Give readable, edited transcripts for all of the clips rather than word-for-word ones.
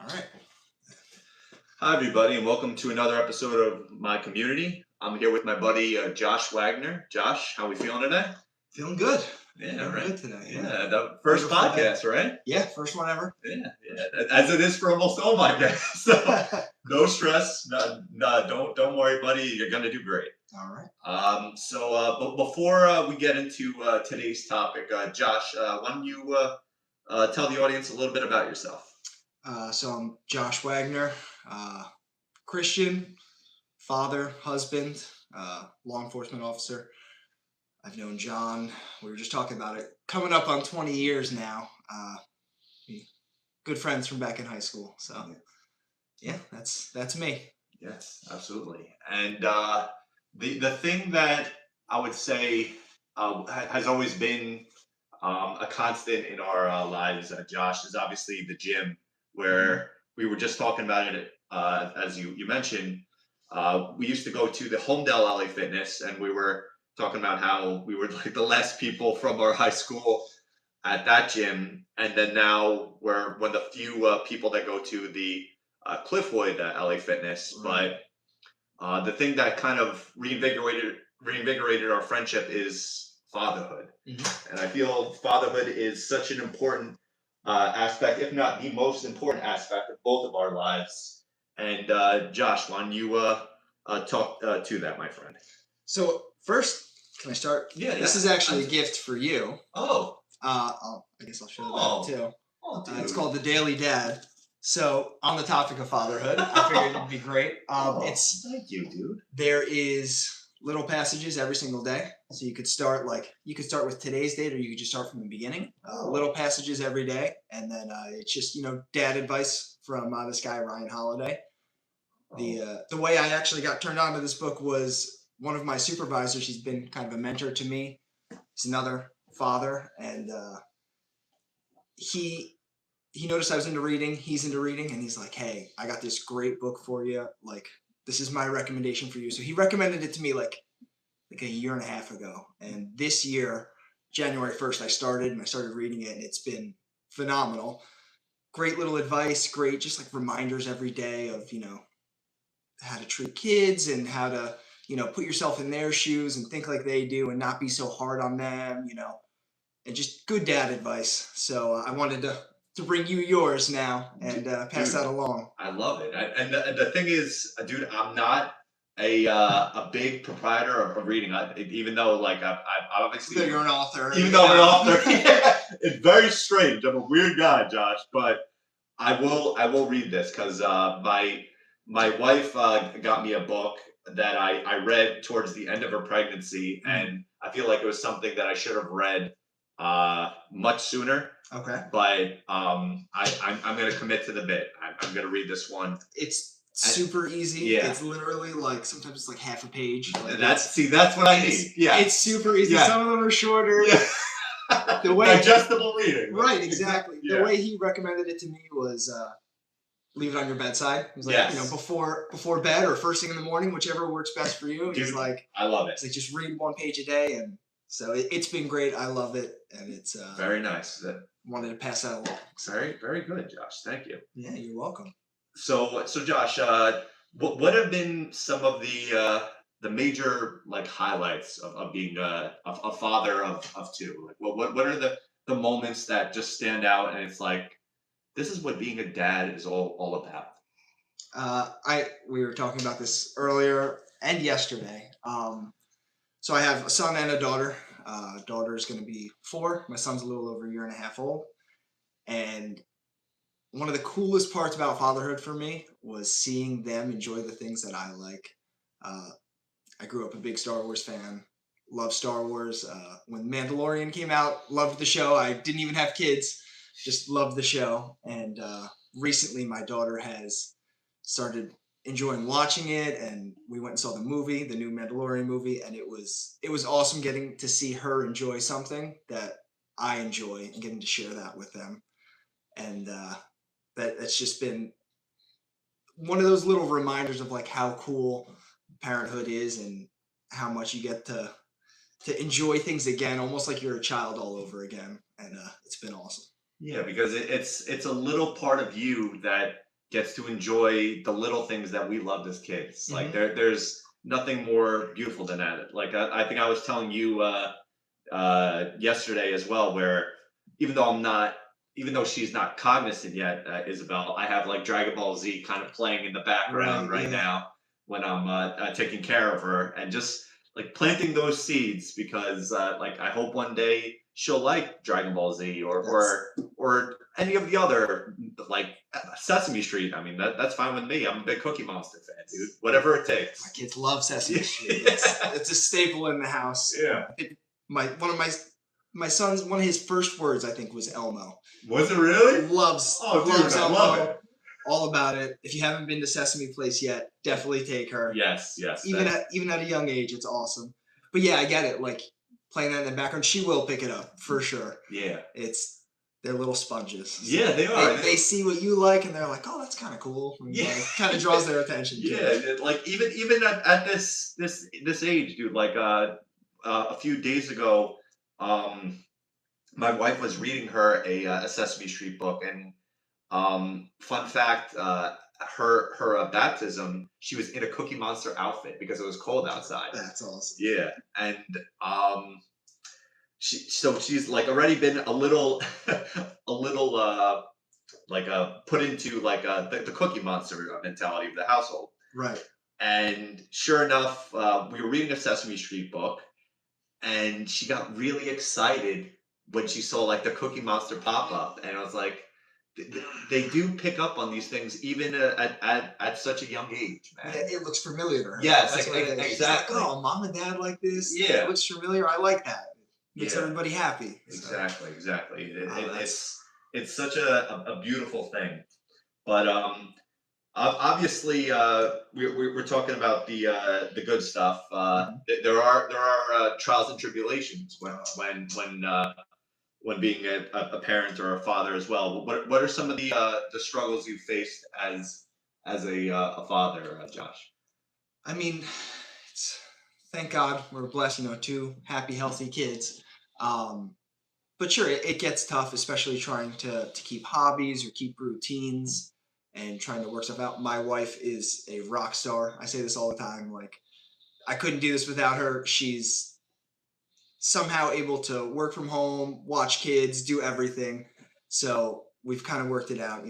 All right. Hi, everybody, and welcome to another episode of My Community. I'm here with my buddy Josh Wagner. Josh, how are we feeling today? Feeling good. Yeah, Feeling right. good today. Yeah, the first Beautiful podcast, right? Yeah, first one ever. Yeah, as it is for almost all my guests. So no stress. No, don't worry, buddy. You're gonna do great. All right. But before we get into today's topic, Josh, why don't you tell the audience a little bit about yourself? So I'm Josh Wagner, Christian, father, husband, law enforcement officer. I've known John. We were just talking about it. Coming up on 20 years now. Good friends from back in high school. So yeah, that's me. Yes, absolutely. And the thing that I would say has always been a constant in our lives, Josh, is obviously the gym, where we were just talking about it, as you mentioned. We used to go to the Homedale LA Fitness, and we were talking about how we were like the last people from our high school at that gym, and then now we're one of the few people that go to the Cliffwood LA Fitness. But the thing that kind of reinvigorated our friendship is fatherhood. And I feel fatherhood is such an important aspect, if not the most important aspect of both of our lives. And Josh, why don't you talk to that, my friend? So first, can I start? Yeah. This is actually a gift for you. Oh. I guess I'll show that too. Oh, it's called The Daily Dad. So on the topic of fatherhood, I figured it'd be great. Thank you, dude. There is little passages every single day. So you could start with today's date, or you could just start from the beginning. Little passages every day, and then it's just dad advice from this guy Ryan Holiday. The way I actually got turned on to this book was one of my supervisors. He's been kind of a mentor to me. He's another father, and he noticed I was into reading. He's into reading, and he's like, "Hey, I got this great book for you. Like, this is my recommendation for you." So he recommended it to me like a year and a half ago, and this year, January 1st, I started reading it, and it's been phenomenal. Great little advice, great just like reminders every day of how to treat kids and how to put yourself in their shoes and think like they do and not be so hard on them, and just good dad advice. So I wanted to bring you yours now and pass that along. I love it. And the thing is, dude, I'm not a big proprietor of reading. Even though like I obviously you're an author. Even though I'm an author, it's very strange. I'm a weird guy, Josh, but I will read this because my wife got me a book that I read towards the end of her pregnancy, and I feel like it was something that I should have read much sooner. Okay. But I'm gonna commit to the bit. I'm gonna read this one. It's super easy. Yeah. It's literally like sometimes it's like half a page. Like that's what I need. Yeah. It's super easy. Yeah. Some of them are shorter. Yeah. The way digestible reading. Right, exactly. Yeah. The way he recommended it to me was leave it on your bedside. He's like, before bed or first thing in the morning, whichever works best for you. Dude, he's like, I love it. He's like, just read one page a day, and so it's been great. I love it, and it's very nice. Wanted to pass that along. Very, very good, Josh. Thank you. Yeah, you're welcome. So Josh, what have been some of the major like highlights of being a father of two? Like, what are the moments that just stand out, and it's like, this is what being a dad is all about? We were talking about this earlier and yesterday. So I have a son and a daughter. Daughter is going to be 4. My son's a little over a year and a half old. And one of the coolest parts about fatherhood for me was seeing them enjoy the things that I like. I grew up a big Star Wars fan. Love Star Wars. When Mandalorian came out, loved the show. I didn't even have kids. Just loved the show. And recently my daughter has started enjoying watching it, and we went and saw the movie, the new Mandalorian movie, and it was awesome getting to see her enjoy something that I enjoy and getting to share that with them. And that's just been one of those little reminders of like how cool parenthood is and how much you get to enjoy things again, almost like you're a child all over again. And it's been awesome. Yeah, because it's a little part of you that gets to enjoy the little things that we loved as kids. Like Hmm. there's nothing more beautiful than that. Like I think I was telling you yesterday as well, where even though I'm not, even though she's not cognizant yet, Isabel, I have like Dragon Ball Z kind of playing in the background Right. right Yeah. now when I'm taking care of her, and just like planting those seeds because like I hope one day she'll like Dragon Ball Z That's or any of the other like Sesame Street. I mean that's fine with me. I'm a big Cookie Monster fan, dude. Whatever it my takes. kids love Sesame Street. It's Yeah. it's a staple in the house. Yeah. My one of my son's one of his first words I think was Elmo. Was it really? Loves Oh, dude, loves I love Elmo. it. All about it. If you haven't been to Sesame Place yet, definitely take her. Yes, yes. Even at a young age, it's awesome. But yeah, I get it. Like playing that in the background, she will pick it up for sure. Yeah. It's they're little sponges. So Yeah, they are. They see what you like and they're like, oh, that's kind of cool. And Yeah. like, kind of draws their attention to it. Yeah, like even at this age, dude. Like a few days ago, um, my wife was reading her a Sesame Street book, and fun fact, her baptism, she was in a Cookie Monster outfit because it was cold outside. That's awesome. Yeah, and she's like already been a little a little like put into like the Cookie Monster mentality of the household. Right. And sure enough, we were reading a Sesame Street book, and she got really excited when she saw like the Cookie Monster pop up, and I was like, they do pick up on these things even at such a young age, man. Yeah, it looks familiar to her. Yes, That's what it is. She's like, exactly. oh, mom and dad like this. Yeah. It looks familiar. I like that. It makes Yeah. everybody happy. So, Exactly. oh, It's such a beautiful thing. But obviously, we're talking about the good stuff. Mhm. There are trials and tribulations when being a parent or a father as well. What are some of the struggles you faced as a father, Josh? I mean, it's, thank God we're blessed, two happy, healthy kids. Um, but sure, it gets tough, especially trying to keep hobbies or keep routines and trying to work stuff out. My wife is a rock star. I say this all the time. Like, I couldn't do this without her. She's somehow able to work from home, watch kids, do everything. So we've kind of worked it out.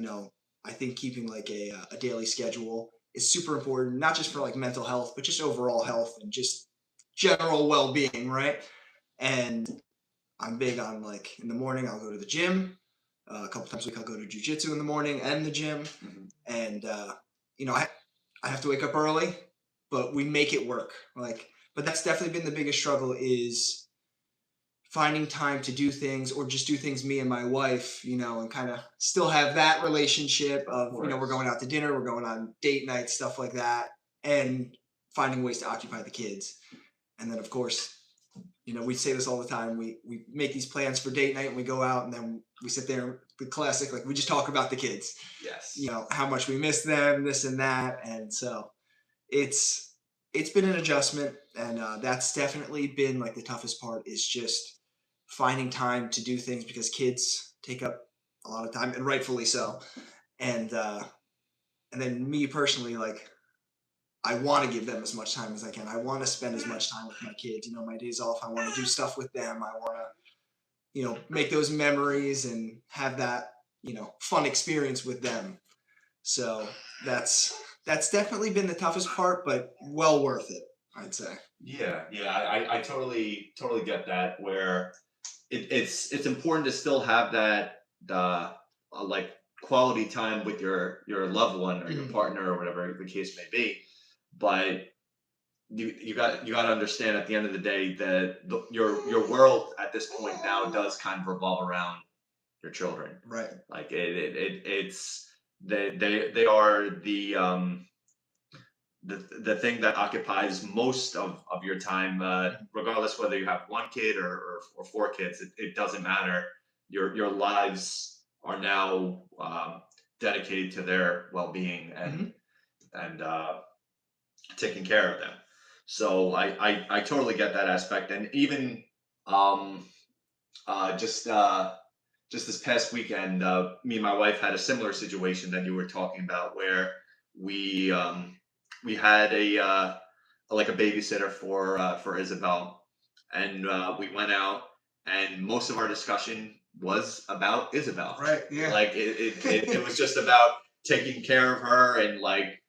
I think keeping like a daily schedule is super important, not just for like mental health, but just overall health and just general well being, right? And I'm big on like in the morning, I'll go to the gym. A couple times a week, I'll go to jujitsu in the morning and the gym. Mhm. And, I have to wake up early, but we make it work. But that's definitely been the biggest struggle is finding time to do things or just do things me and my wife, and kind of still have that relationship of, we're course. going out to dinner, we're going on date nights, stuff like that, and finding ways to occupy the kids. And then, of course, we say this all the time. We make these plans for date night and we go out and then we sit there with classic, like we just talk about the kids, Yes. how much we miss them, this and that. And so it's been an adjustment. And that's definitely been like the toughest part is just finding time to do things because kids take up a lot of time and rightfully so. And then me personally, like I want to give them as much time as I can. I want to spend as much time with my kids. My days off, I want to do stuff with them. I want to, make those memories and have that, fun experience with them. So that's definitely been the toughest part, but well worth it, I'd say. Yeah. I totally get that. Where it's important to still have that like quality time with your loved one or your Mhm. partner or whatever the case may be. But you got to understand at the end of the day that your world at this point now does kind of revolve around your children. Right. Like it's they are the thing that occupies most of your time, regardless whether you have one kid or four kids. It doesn't matter. Your lives are now dedicated to their well being Mhm. and taking care of them. So I totally get that aspect, and even um, just just this past weekend, me and my wife had a similar situation that you were talking about, where we um, we had like a babysitter for Isabel, and we went out, and most of our discussion was about Isabel. Right. Yeah. Like it was just about taking care of her, and like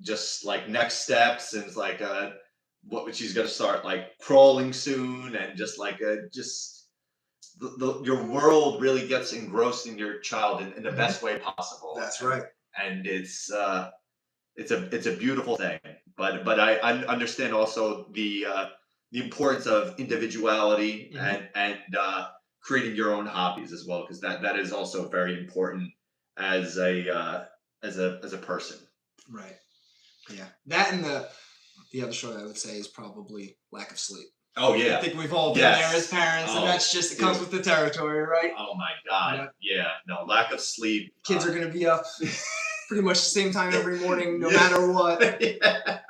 just like next steps, and it's like what she's gonna start like crawling soon, and just like just your world really gets engrossed in your child in the Mhm. best way possible. That's right. And it's a beautiful thing. But I understand also the importance of individuality, Mhm. and creating your own hobbies as well, because that is also very important as a person. Right. Yeah. That and the other struggle I would say is probably lack of sleep. Oh I yeah. think we've all been there as Yes. parents, and Oh, that's just it comes dude. with the territory, right? Oh my You God. know, Yeah. No, lack of sleep. kids are gonna be up pretty much the same time every morning, no Yeah. matter what. Yeah.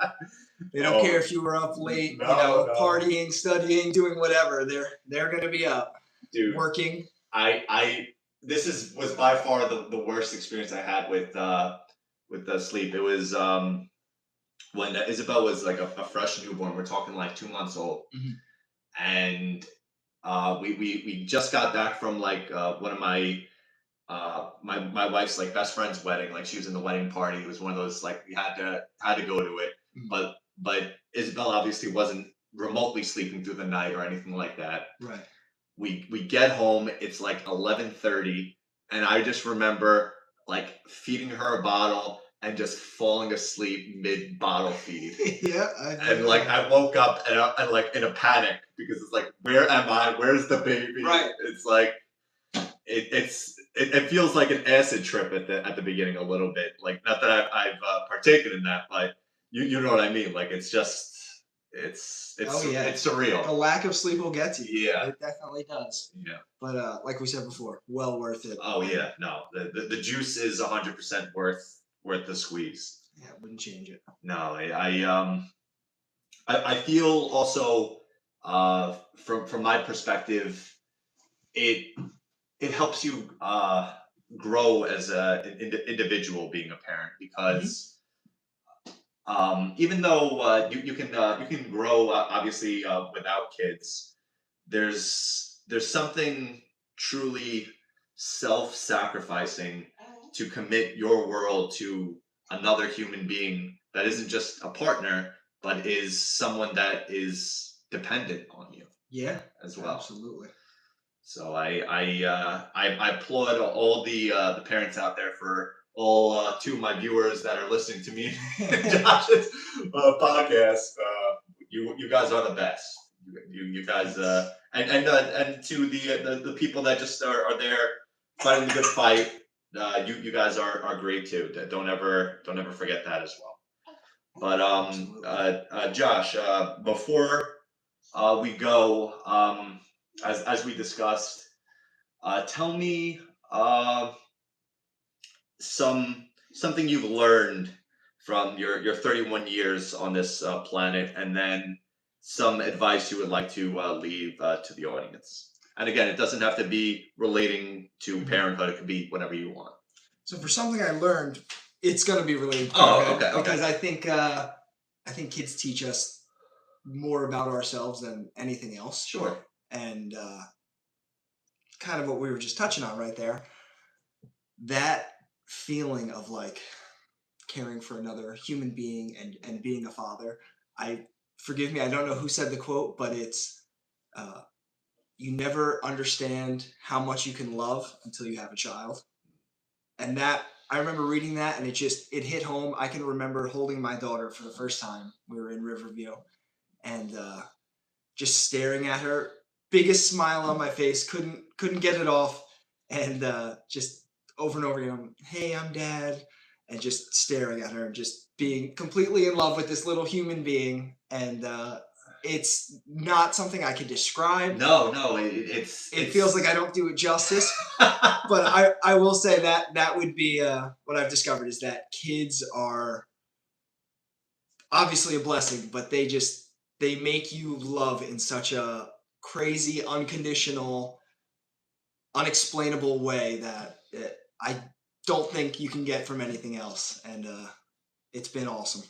They don't care Oh, if you were up late, no, no. partying, studying, doing whatever. They're gonna be up Dude, working. I this is was by far the worst experience I had with the sleep. It was when Isabel was like a fresh newborn. We're talking like 2 months old, Mhm. and we just got back from like one of my wife's like best friend's wedding. Like she was in the wedding party. It was one of those like we had to go to it. Mhm. But Isabel obviously wasn't remotely sleeping through the night or anything like that. Right. We get home, it's like 11:30, and I just remember like feeding her a bottle and just falling asleep mid bottle feed. Yeah, I And feel like that. I woke up, and like in a panic, because it's like, where am I? Where's the baby? Right. It's like it feels like an acid trip at the beginning a little bit. Like, not that I've partaken in that, but you know what I mean. Like, it's just Oh yeah. it's The surreal. lack of sleep will get to you. Yeah. It definitely does. Yeah. But like we said before, well worth it. Oh yeah. No, the juice is 100% worth the squeeze. Yeah, wouldn't change it. No, I feel also, from my perspective, it it helps you grow as an individual being a parent, Mhm. because even though you can grow, obviously, without kids, there's something truly self-sacrificing to commit your world to another human being that isn't just a partner, but is someone that is dependent on you Yeah, as well. absolutely. So I applaud all the parents out there, for all two of my viewers that are listening to me and Josh's podcast. You guys are the best. You guys, and to the people that just are there fighting the good fight. You guys are great too. Don't ever forget that as well. But Absolutely. Josh, before we go, as we discussed, tell me something you've learned from your 31 years on this planet, and then some advice you would like to leave to the audience. And again, it doesn't have to be relating to Mhm. parenthood. It could be whatever you want. So for something I learned, it's gonna be related to Oh, parenthood okay, okay. because I think kids teach us more about ourselves than anything else. Sure. And kind of what we were just touching on right there, that feeling of like caring for another human being and being a father. I Forgive me, I don't know who said the quote, but it's uh, you never understand how much you can love until you have a child. And that I remember reading that, and it hit home. I can remember holding my daughter for the first time. We were in Riverview, and just staring at her, biggest smile on my face, couldn't get it off, and just over and over again, hey, I'm dad, and just staring at her and just being completely in love with this little human being, and it's not something I can describe. No, no, It feels like I don't do it justice, but I will say that that would be what I've discovered is that kids are obviously a blessing, but they make you love in such a crazy, unconditional, unexplainable way that I don't think you can get from anything else, and it's been awesome.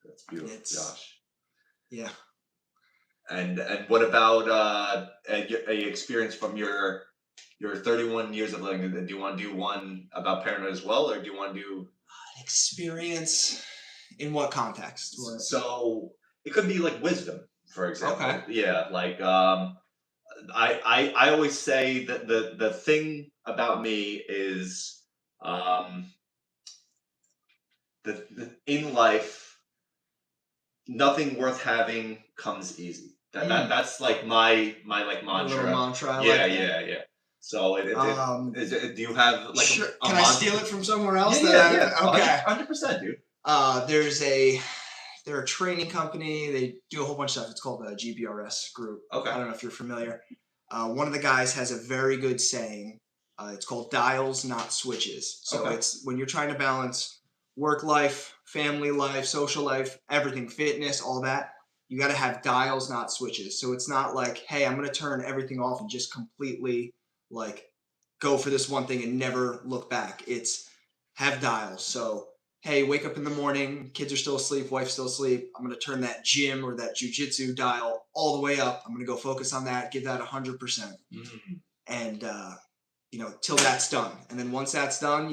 That's beautiful, Josh. Yeah. And what about a experience from your 31 years of living? Do you want to do one about parenthood as well, or do you want to do Experience in what context? so? It could be like wisdom, for example. Okay. Yeah, like I always say that the thing about me is in life nothing worth having comes easy. That's like my like Your little mantra. mantra. I Yeah, like that. yeah. So do you have like Sure. a Can I mantra? steal it from somewhere else? Yeah. Okay. 100%, dude. They're a training company. They do a whole bunch of stuff. It's called the GBRS Group. Okay. I don't know if you're familiar. One of the guys has a very good saying. It's called dials, not switches. So Okay. it's when you're trying to balance work life, family life, social life, everything, fitness, all that. You got to have dials, not switches. So it's not like, hey, I'm going to turn everything off and just completely like go for this one thing and never look back. It's have dials. So hey, wake up in the morning, kids are still asleep, wife's still asleep. I'm going to turn that gym or that jujitsu dial all the way up. I'm going to go focus on that, give that 100%. Mm. And, till that's done. And then once that's done,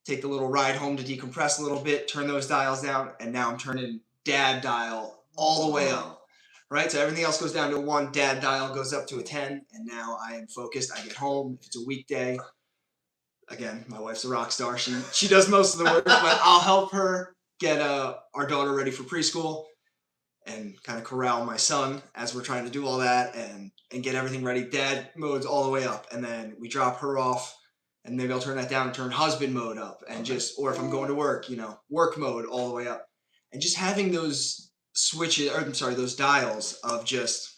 take the little ride home to decompress a little bit, turn those dials down. And now I'm turning dad dial all the way up. Right? So everything else goes down to a 1, dad dial goes up to a 10. And now I am focused. I get home. If it's a weekday, again, my wife's a rock star. She does most of the work, but I'll help her get our daughter ready for preschool and kind of corral my son as we're trying to do all that and get everything ready. Dad mode's all the way up, and then we drop her off, and maybe I'll turn that down and turn husband mode up, and or if I'm going to work, work mode all the way up, and just having those switches, or I'm sorry, those dials of just.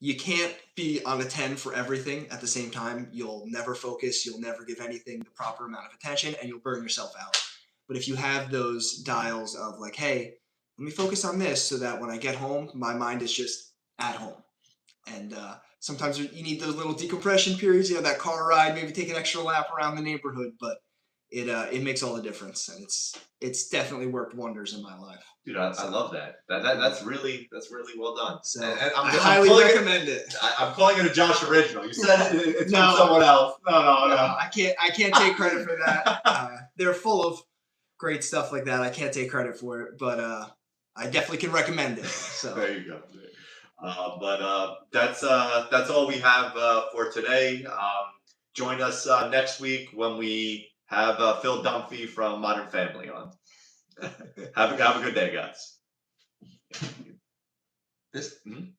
You can't be on a 10 for everything at the same time. You'll never focus. You'll never give anything the proper amount of attention, and you'll burn yourself out. But if you have those dials of like, hey, let me focus on this so that when I get home, my mind is just at home. And sometimes you need those little decompression periods, that car ride, maybe take an extra lap around the neighborhood, but it makes all the difference, and it's definitely worked wonders in my life. Dude, I love that. That's really well done. So and I highly recommend it. I'm calling it a Josh original. You said it's from someone else. No. I can't take credit for that. They're full of great stuff like that. I can't take credit for it, but I definitely can recommend it. So there you go. But that's all we have for today. Join us next week when we have Phil Dunphy from Modern Family on. Have a good day, guys. This. Mm-hmm.